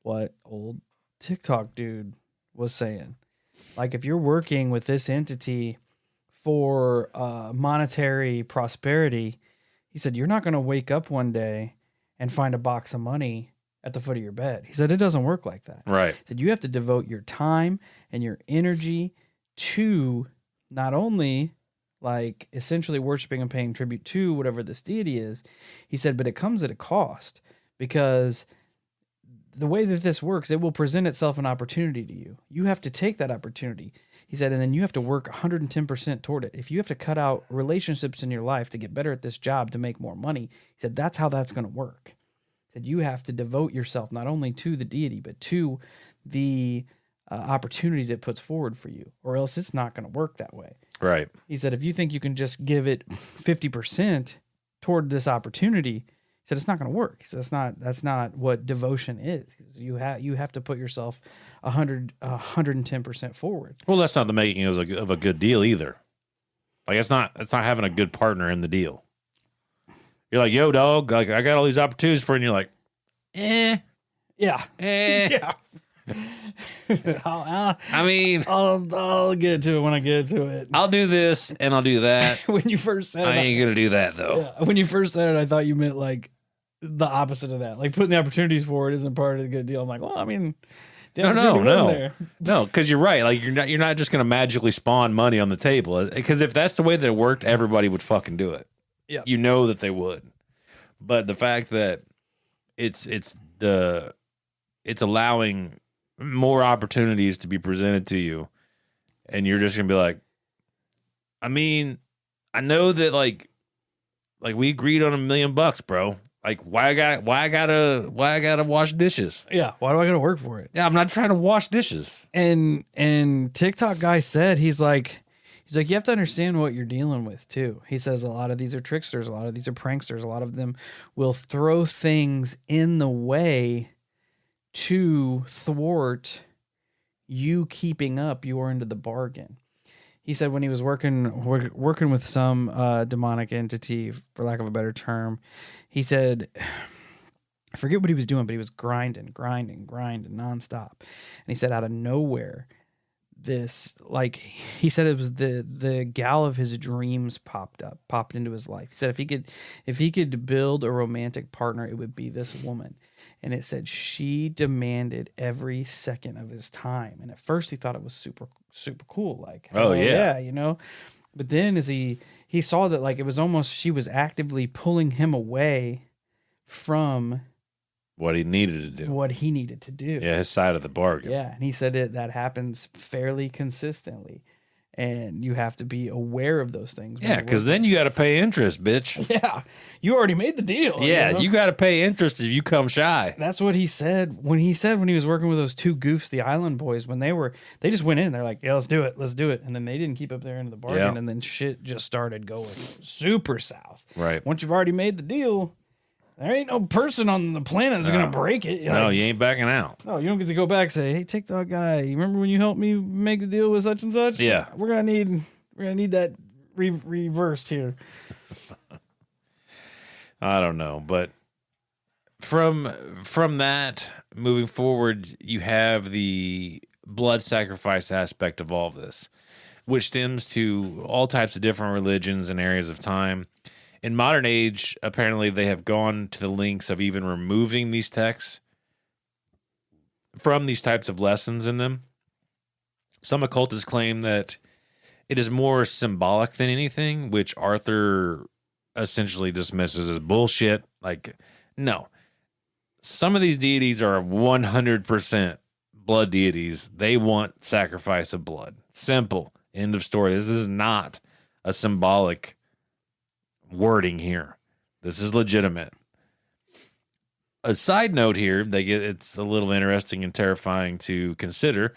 what old TikTok dude was saying. Like, if you're working with this entity for monetary prosperity, he said, you're not going to wake up one day and find a box of money at the foot of your bed. He said, it doesn't work like that. Right. He said, you have to devote your time and your energy to not only like essentially worshiping and paying tribute to whatever this deity is. He said, but it comes at a cost, because the way that this works, it will present itself an opportunity to you. You have to take that opportunity. He said, and then you have to work 110% toward it. If you have to cut out relationships in your life to get better at this job to make more money, he said, that's how that's going to work. He said, you have to devote yourself not only to the deity, but to the opportunities it puts forward for you, or else it's not going to work that way. Right. He said, if you think you can just give it 50% toward this opportunity, he said, it's not going to work. He said, that's not what devotion is. You have to put yourself 110% forward. Well, that's not the making of a good deal either. Like, it's not having a good partner in the deal. You're like, yo, dog, like, I got all these opportunities for you, and you're like, Yeah. Yeah. I'll get to it when I get to it. I'll do this and I'll do that. When you first said it, I ain't gonna do that though. Yeah, when you first said it, I thought you meant like the opposite of that. Like, putting the opportunities forward isn't part of the good deal. I'm like, well, I mean, no, because you're right. Like, you're not just gonna magically spawn money on the table. Because if that's the way that it worked, everybody would fucking do it. Yeah, you know that they would. But the fact that it's allowing more opportunities to be presented to you, and you're just gonna be like, I mean, I know that like we agreed on $1 million, bro. Like, why I gotta wash dishes? Yeah, why do I gotta work for it? Yeah, I'm not trying to wash dishes. And TikTok guy said, he's like, you have to understand what you're dealing with too. He says a lot of these are tricksters, a lot of these are pranksters, a lot of them will throw things in the way to thwart you keeping up your end of the bargain. He said when he was working with some demonic entity, for lack of a better term, he said, I forget what he was doing, but he was grinding nonstop. And he said out of nowhere, this, like, he said it was the gal of his dreams popped into his life. He said if he could build a romantic partner, it would be this woman. And it said she demanded every second of his time. And at first he thought it was super, super cool. Like, oh yeah, you know. But then as he saw that, like, it was almost, she was actively pulling him away from what he needed to do. Yeah, his side of the bargain. Yeah, and he said that happens fairly consistently, and you have to be aware of those things. Yeah, because then you got to pay interest, bitch. Yeah, you already made the deal. Yeah, you know? you got to pay interest if you come shy. That's what he said when he was working with those two goofs, the Island Boys, when they just went in. They're like, yeah, let's do it, and then they didn't keep up their end of the bargain, and then shit just started going super south. Right. Once you've already made the deal, there ain't no person on the planet that's going to break it. No, you ain't backing out. No, you don't get to go back and say, hey, TikTok guy, you remember when you helped me make the deal with such and such? Yeah. We're going to need that reversed here. I don't know, but from that moving forward, you have the blood sacrifice aspect of all of this, which stems to all types of different religions and areas of time. In modern age, apparently they have gone to the lengths of even removing these texts from these types of lessons in them. Some occultists claim that it is more symbolic than anything, which Arthur essentially dismisses as bullshit. Like, no. Some of these deities are 100% blood deities. They want sacrifice of blood. Simple. End of story. This is not a symbolic wording here. This is legitimate. A side note here, it's a little interesting and terrifying to consider,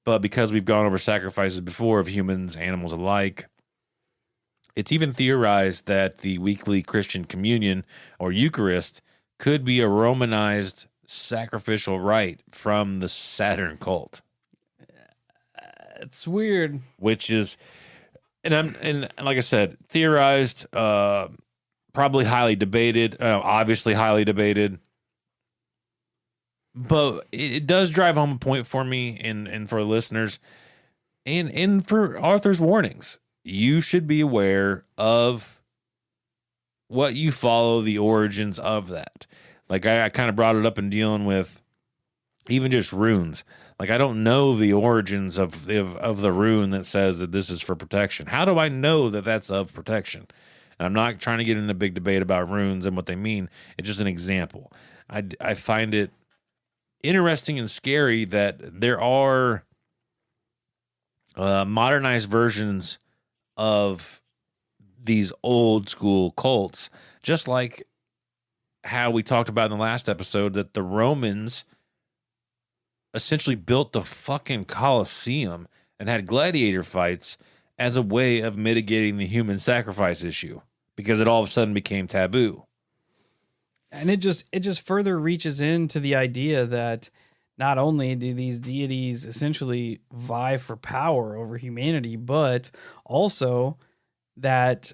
but because we've gone over sacrifices before of humans, animals alike, it's even theorized that the weekly Christian communion or Eucharist could be a Romanized sacrificial rite from the Saturn cult. It's weird. Which is, and like I said, theorized, probably highly debated, obviously highly debated. But it does drive home a point for me and for listeners and for Arthur's warnings. You should be aware of what you follow, the origins of that. Like I kind of brought it up in dealing with even just runes. Like I don't know the origins of the rune that says that this is for protection. How do I know that that's of protection? And I'm not trying to get in a big debate about runes and what they mean. It's just an example. I find it interesting and scary that there are modernized versions of these old school cults, just like how we talked about in the last episode that the Romans essentially built the fucking Colosseum and had gladiator fights as a way of mitigating the human sacrifice issue because it all of a sudden became taboo. And it just further reaches into the idea that not only do these deities essentially vie for power over humanity, but also that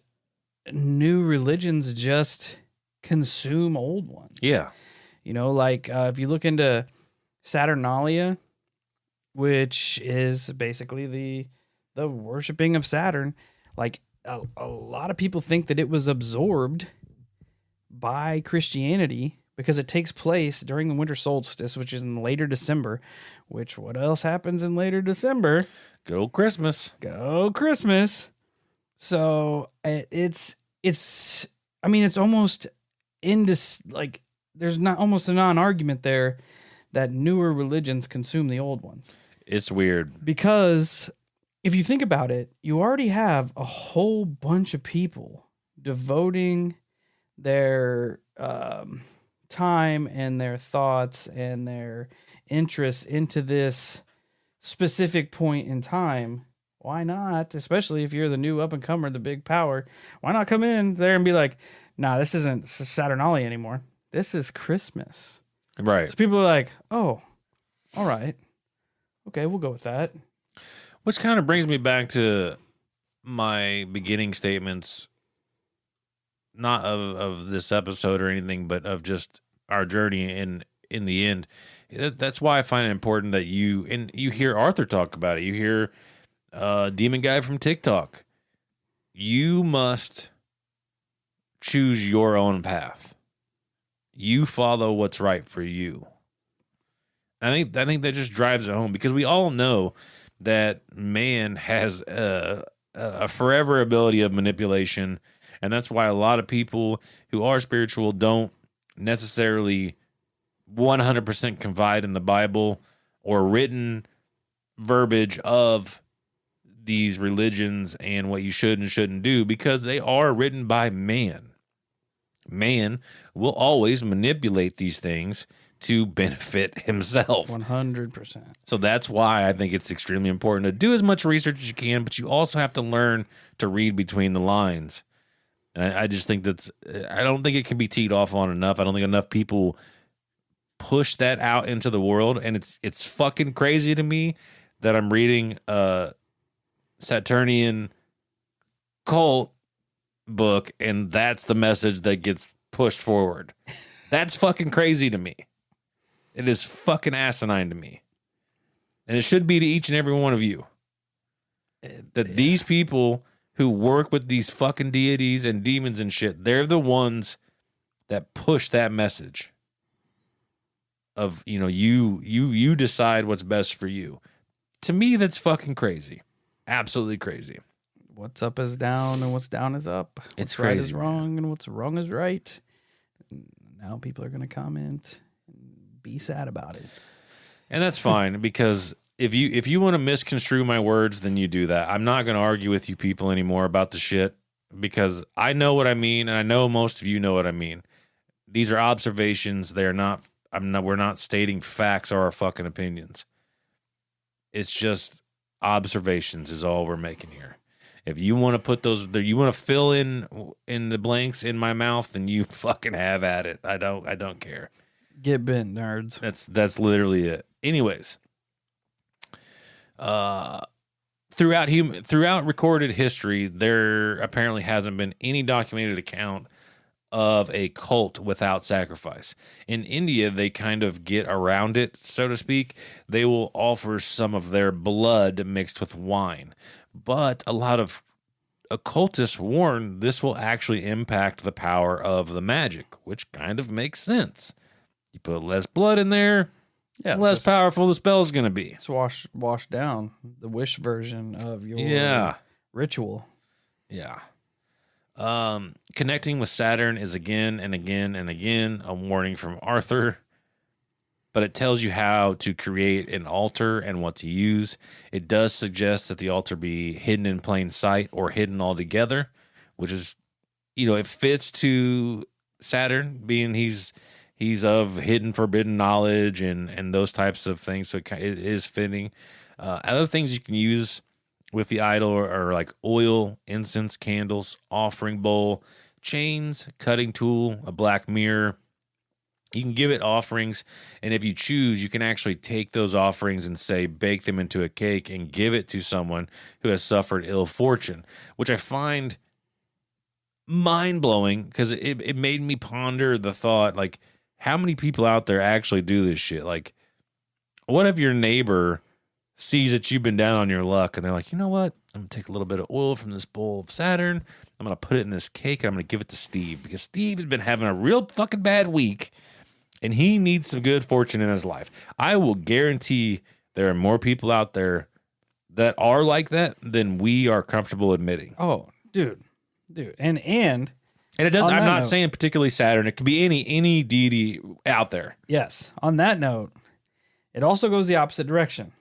new religions just consume old ones. Yeah. You know, like if you look into Saturnalia, which is basically the worshiping of Saturn, like a lot of people think that it was absorbed by Christianity because it takes place during the winter solstice, which is in later December, which what else happens in later December? Go Christmas. Go Christmas. So it's I mean, it's almost like there's not almost a non-argument there that newer religions consume the old ones. It's weird. Because if you think about it, you already have a whole bunch of people devoting their time and their thoughts and their interests into this specific point in time. Why not? Especially if you're the new up-and-comer, the big power. Why not come in there and be like, nah, this isn't Saturnalia anymore. This is Christmas. Right. So people are like, oh, all right. Okay, we'll go with that. Which kind of brings me back to my beginning statements, not of this episode or anything, but of just our journey in the end, That's why I find it important that you hear Arthur talk about it. You hear Demon Guy from TikTok. You must choose your own path. You follow what's right for you. I think that just drives it home, because we all know that man has a forever ability of manipulation, and that's why a lot of people who are spiritual don't necessarily 100% confide in the Bible or written verbiage of these religions and what you should and shouldn't do, because they are written by man. Man will always manipulate these things to benefit himself. 100%. So that's why I think it's extremely important to do as much research as you can, but you also have to learn to read between the lines. And I just think I don't think it can be teed off on enough. I don't think enough people push that out into the world. And it's fucking crazy to me that I'm reading a Saturnian cult book and that's the message that gets pushed forward. That's fucking crazy to me. It is fucking asinine to me. And it should be to each and every one of you. That these people who work with these fucking deities and demons and shit, they're the ones that push that message of, you decide what's best for you. To me, that's fucking crazy. Absolutely crazy. What's up is down and what's down is up. It's what's right crazy, is wrong and what's wrong is right. Now people are going to comment and be sad about it. And that's fine, because if you want to misconstrue my words, then you do that. I'm not going to argue with you people anymore about the shit, because I know what I mean, and I know most of you know what I mean. These are observations. We're not stating facts or our fucking opinions. It's just observations is all we're making here. If you want to put you want to fill in the blanks in my mouth, then you fucking have at it. I don't care. Get bent, nerds. That's literally it. Anyways, throughout recorded history, there apparently hasn't been any documented account of a cult without sacrifice. In India, they kind of get around it, so to speak. They will offer some of their blood mixed with wine. But a lot of occultists warn this will actually impact the power of the magic, which kind of makes sense. You put less blood in there, less powerful the spell's going to be. It's wash down the wish version of your ritual. Yeah. Connecting with Saturn is again and again and again a warning from Arthur, but it tells you how to create an altar and what to use. It does suggest that the altar be hidden in plain sight or hidden altogether, which is, it fits to Saturn, being he's of hidden forbidden knowledge and those types of things. So it is fitting. Other things you can use with the idol are like oil, incense, candles, offering bowl, chains, cutting tool, a black mirror. You can give it offerings, and if you choose, you can actually take those offerings and say, bake them into a cake and give it to someone who has suffered ill fortune, which I find mind-blowing, because it made me ponder the thought, like, how many people out there actually do this shit? Like, what if your neighbor sees that you've been down on your luck and they're like, you know what? I'm going to take a little bit of oil from this bowl of Saturn. I'm going to put it in this cake and I'm going to give it to Steve, because Steve has been having a real fucking bad week and he needs some good fortune in his life. I will guarantee there are more people out there that are like that than we are comfortable admitting. Oh, dude. And it doesn't, I'm not saying particularly Saturn. It could be any deity out there. Yes. On that note, it also goes the opposite direction.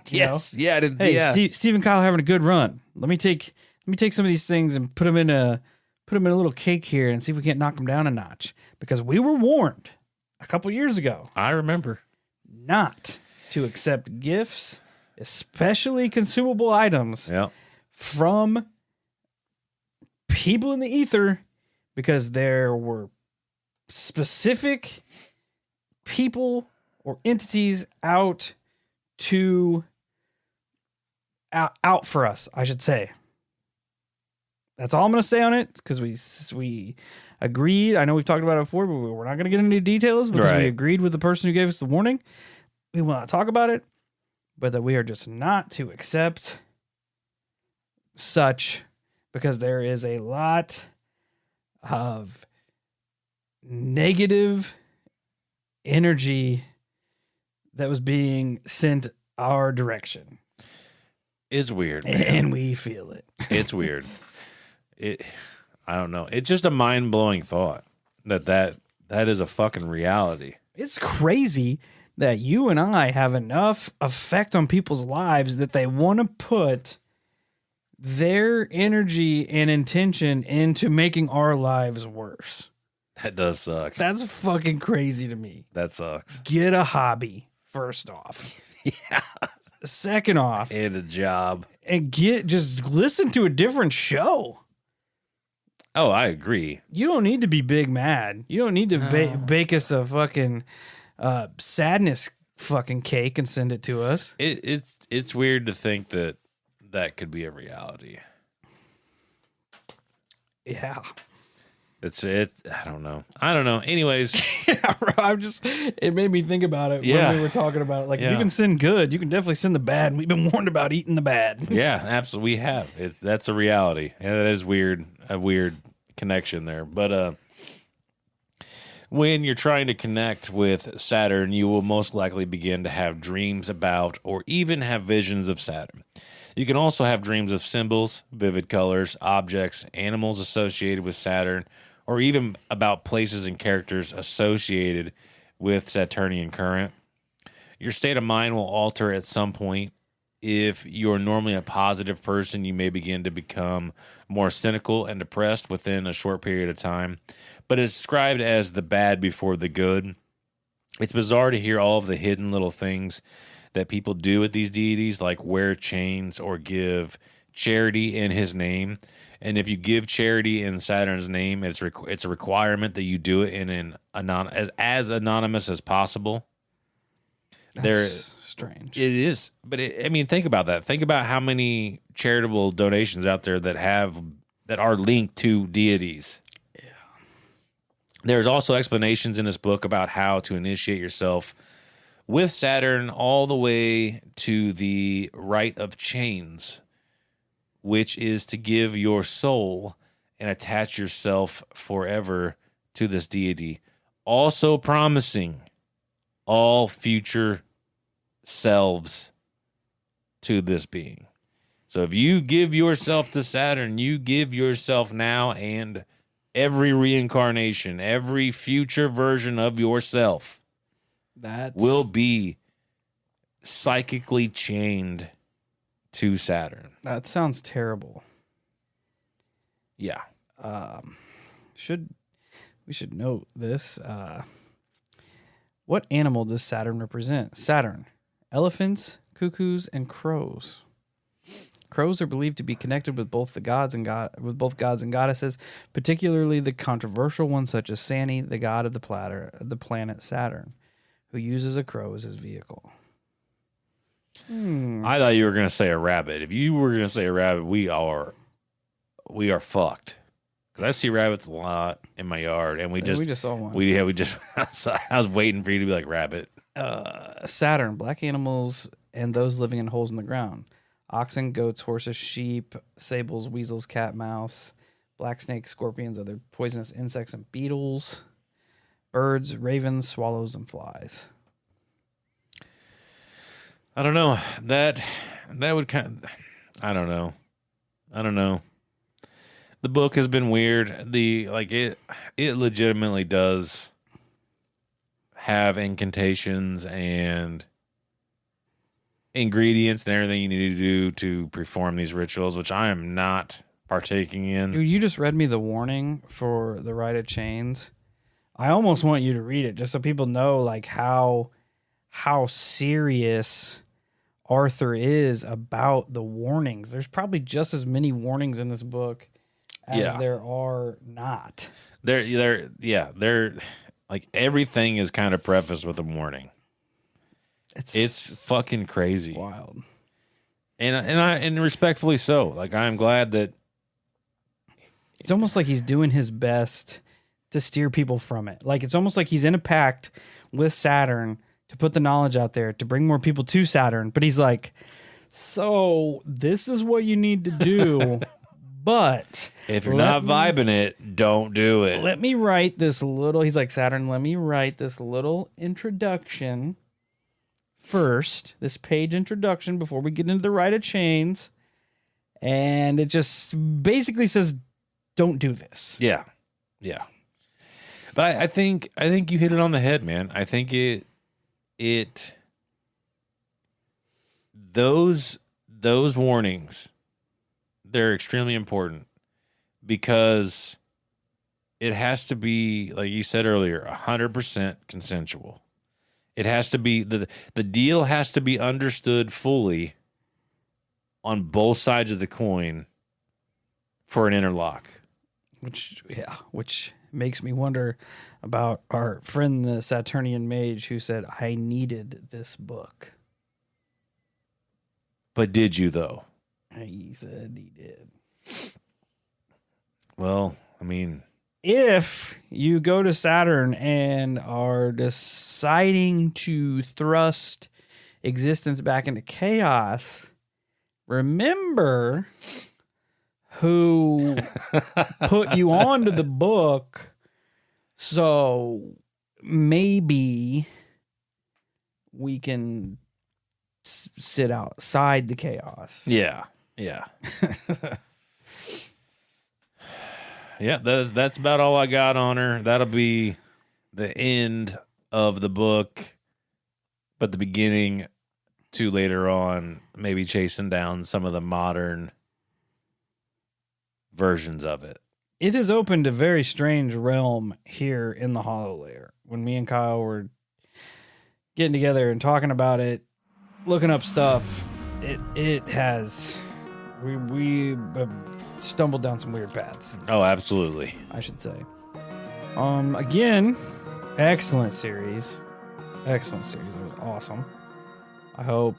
Yes. Yeah. Hey, Steve and Kyle are having a good run. Let me take some of these things and put them in a little cake here and see if we can't knock them down a notch. Because we were warned a couple years ago. I remember. Not to accept gifts, especially consumable items, from people in the ether, because there were specific people or entities out for us, I should say. That's all I'm going to say on it, because we agreed. I know we've talked about it before, but we're not going to get into details because we agreed with the person who gave us the warning. We will not talk about it, but that we are just not to accept such, because there is a lot of negative energy that was being sent our direction. It's weird, man. And we feel it. It's weird. I don't know. It's just a mind-blowing thought that is a fucking reality. It's crazy that you and I have enough effect on people's lives that they want to put their energy and intention into making our lives worse. That does suck. That's fucking crazy to me. That sucks. Get a hobby, first off. Yeah. Second off. And a job. And just listen to a different show. Oh, I agree. You don't need to be big mad. You don't need to bake us a fucking sadness fucking cake and send it to us. It's weird to think that could be a reality. Yeah. It's I don't know. Anyways. Yeah, it made me think about it when we were talking about it. Like, if you can send good, you can definitely send the bad. And we've been warned about eating the bad. Yeah, absolutely. We have. That's a reality. And that is weird. A weird connection there. But when you're trying to connect with Saturn, you will most likely begin to have dreams about or even have visions of Saturn. You can also have dreams of symbols, vivid colors, objects, animals associated with Saturn, or even about places and characters associated with Saturnian current. Your state of mind will alter at some point. If you're normally a positive person, you may begin to become more cynical and depressed within a short period of time. But it's described as the bad before the good. It's bizarre to hear all of the hidden little things that people do with these deities, like wear chains or give charity in his name. And if you give charity in Saturn's name, it's a requirement that you do it in as anonymous as possible. That's strange. It is, but think about that. Think about how many charitable donations out there that are linked to deities. Yeah. There's also explanations in this book about how to initiate yourself with Saturn all the way to the rite of chains, which is to give your soul and attach yourself forever to this deity, also promising all future selves to this being. So if you give yourself to Saturn, you give yourself now and every reincarnation, every future version of yourself will be psychically chained to Saturn. That sounds terrible. Yeah. We should note this. What animal does Saturn represent? Saturn, elephants, cuckoos, and crows. Crows are believed to be connected with both gods and goddesses, particularly the controversial ones such as Sani, the god of the planet Saturn, who uses a crow as his vehicle. I thought you were going to say a rabbit. If you were going to say a rabbit, we are fucked. Because I see rabbits a lot in my yard, and we just saw one. I was waiting for you to be like rabbit. Saturn, black animals and those living in holes in the ground. Oxen, goats, horses, sheep, sables, weasels, cat, mouse, black snakes, scorpions, other poisonous insects, and beetles. Birds, ravens, swallows, and flies. I don't know. That would kind of, I don't know. The book has been weird. It legitimately does have incantations and ingredients and everything you need to do to perform these rituals, which I am not partaking in. You just read me the warning for the Rite of Chains. I almost want you to read it just so people know like how serious Arthur is about the warnings. There's probably just as many warnings in this book as there are not. They're like everything is kind of prefaced with a warning. It's fucking crazy. Wild. And respectfully so. Like I'm glad that it's almost like he's doing his best to steer people from it. Like, it's almost like he's in a pact with Saturn to put the knowledge out there to bring more people to Saturn. But he's like, so this is what you need to do. But if you're not vibing it, don't do it. Let me write this little, he's like, Saturn, let me write this little introduction first, this page introduction before we get into the Rite of Chains. And it just basically says, don't do this. Yeah. Yeah. But I think you hit it on the head, man. I think those warnings, they're extremely important because it has to be, like you said earlier, 100% consensual. It has to be, the deal has to be understood fully on both sides of the coin for an interlock. Which makes me wonder about our friend, the Saturnian mage, who said, I needed this book. But did you, though? He said he did. Well, I mean, if you go to Saturn and are deciding to thrust existence back into chaos, remember who put you onto the book. So maybe we can sit outside the chaos. Yeah. Yeah. Yeah, that's about all I got on her. That'll be the end of the book, but the beginning to later on, maybe chasing down some of the modern versions of it. It has opened a very strange realm here in the Hollow Layer. When me and Kyle were getting together and talking about it, looking up stuff, it has, we stumbled down some weird paths. Oh, absolutely. I should say. Again, excellent series. Excellent series. It was awesome. I hope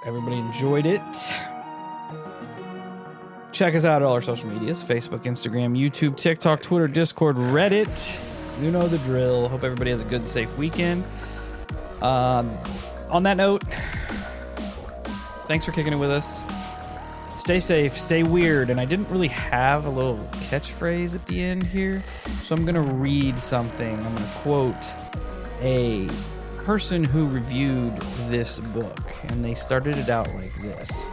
everybody enjoyed it. Check us out at all our social medias: Facebook, Instagram, YouTube, TikTok, Twitter, Discord, Reddit. You know the drill. Hope everybody has a good, safe weekend. On that note, thanks for kicking it with us. Stay safe, stay weird. And I didn't really have a little catchphrase at the end here, so I'm going to read something. I'm going to quote a person who reviewed this book, and they started it out like this.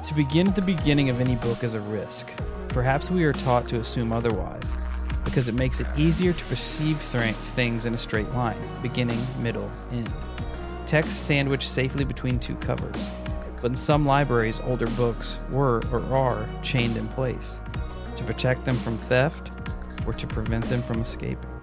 To begin at the beginning of any book is a risk. Perhaps we are taught to assume otherwise, because it makes it easier to perceive things in a straight line, beginning, middle, end. Text sandwiched safely between two covers. But in some libraries, older books were or are chained in place to protect them from theft or to prevent them from escaping.